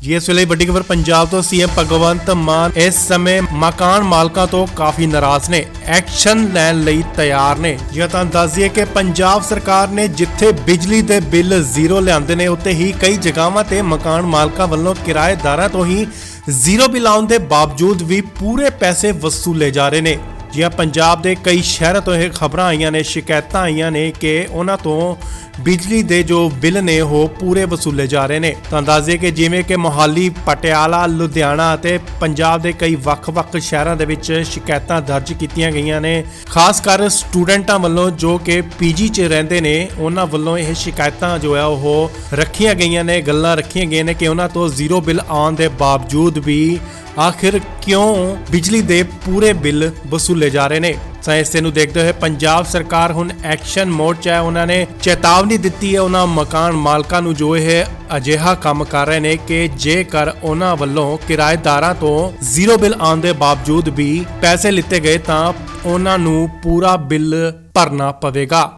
ਜੀ ਇਸ ਵੇਲੇ ਵੱਡੀ ਖਬਰ ਪੰਜਾਬ ਤੋਂ ਸੀਐਮ ਭਗਵੰਤ ਮਾਨ ਇਸ ਸਮੇਂ ਮਕਾਨ ਮਾਲਕਾਂ ਤੋਂ ਕਾਫੀ ਨਾਰਾਜ਼ ਨੇ, ਐਕਸ਼ਨ ਲੈਣ ਲਈ ਤਿਆਰ ਨੇ। ਜੇ ਤੁਹਾਨੂੰ ਦੱਸ ਦਈਏ ਕਿ ਪੰਜਾਬ ਸਰਕਾਰ ਨੇ ਜਿੱਥੇ ਬਿਜਲੀ ਦੇ ਬਿੱਲ ਜ਼ੀਰੋ ਲਿਆਂਦੇ ਨੇ ਉੱਤੇ ਹੀ ਕਈ ਜਗ੍ਹਾਵਾਂ ਤੇ ਮਕਾਨ ਮਾਲਕਾਂ ਵੱਲੋਂ ਕਿਰਾਏਦਾਰਾਂ ਤੋਂ ਹੀ ਜ਼ੀਰੋ ਬਿੱਲ ਆਉਣ ਦੇ ਬਾਵਜੂਦ ਵੀ ਪੂਰੇ ਪੈਸੇ ਵਸੂਲੇ ਜਾ ਰਹੇ ਨੇ। ਜਿਵੇਂ ਪੰਜਾਬ ਦੇ ਕਈ ਸ਼ਹਿਰਾਂ ਤੋਂ ਇਹ ਖਬਰਾਂ ਆਈਆਂ ਨੇ, ਸ਼ਿਕਾਇਤਾਂ ਆਈਆਂ ਨੇ ਕਿ ਉਹਨਾਂ ਤੋਂ ਬਿਜਲੀ ਦੇ ਜੋ ਬਿੱਲ ਨੇ ਉਹ ਪੂਰੇ ਵਸੂਲੇ ਜਾ ਰਹੇ ਨੇ। ਤਾਂ ਦੱਸ ਦਈਏ ਕਿ ਜਿਵੇਂ ਕਿ ਮੋਹਾਲੀ, ਪਟਿਆਲਾ, ਲੁਧਿਆਣਾ ਅਤੇ ਪੰਜਾਬ ਦੇ ਕਈ ਵੱਖ-ਵੱਖ ਸ਼ਹਿਰਾਂ ਦੇ ਵਿੱਚ ਸ਼ਿਕਾਇਤਾਂ ਦਰਜ ਕੀਤੀਆਂ ਗਈਆਂ ਨੇ। ਖਾਸ ਕਰ ਸਟੂਡੈਂਟਾਂ ਵੱਲੋਂ ਜੋ ਕਿ ਪੀਜੀ 'ਚ ਰਹਿੰਦੇ ਨੇ, ਉਹਨਾਂ ਵੱਲੋਂ ਇਹ ਸ਼ਿਕਾਇਤਾਂ ਜੋ ਹੈ ਉਹ ਰੱਖੀਆਂ ਗਈਆਂ ਨੇ, ਗੱਲਾਂ ਰੱਖੀਆਂ ਗਈਆਂ ਨੇ ਕਿ ਉਹਨਾਂ ਤੋਂ ਜ਼ੀਰੋ ਬਿੱਲ ਆਉਣ ਦੇ ਬਾਵਜੂਦ ਵੀ ਆਖਿਰ ਕਿਉਂ ਬਿਜਲੀ ਦੇ ਪੂਰੇ ਬਿੱਲ ਵਸੂਲੇ ਜਾ ਰਹੇ ਨੇ। ਤਾਂ ਇਸੇ ਨੂੰ ਦੇਖਦੇ ਹੋਏ ਪੰਜਾਬ ਸਰਕਾਰ ਹੁਣ ਐਕਸ਼ਨ ਮੋਡ 'ਚ ਹੈ। ਉਹਨਾਂ ਨੇ ਚੇਤਾਵਨੀ ਦਿੱਤੀ ਹੈ ਉਹਨਾਂ ਮਕਾਨ ਮਾਲਕਾਂ ਨੂੰ ਜੋ ਇਹ ਅਜਿਹਾ ਕੰਮ ਕਰ ਰਹੇ ਨੇ ਕਿ ਜੇਕਰ ਉਹਨਾਂ ਵੱਲੋਂ ਕਿਰਾਏਦਾਰਾਂ ਤੋਂ ਜ਼ੀਰੋ ਬਿੱਲ ਆਉਣ ਦੇ ਬਾਵਜੂਦ ਵੀ ਪੈਸੇ ਲਿੱਤੇ ਗਏ ਤਾਂ ਉਹਨਾਂ ਨੂੰ ਪੂਰਾ ਬਿੱਲ ਭਰਨਾ ਪਵੇਗਾ।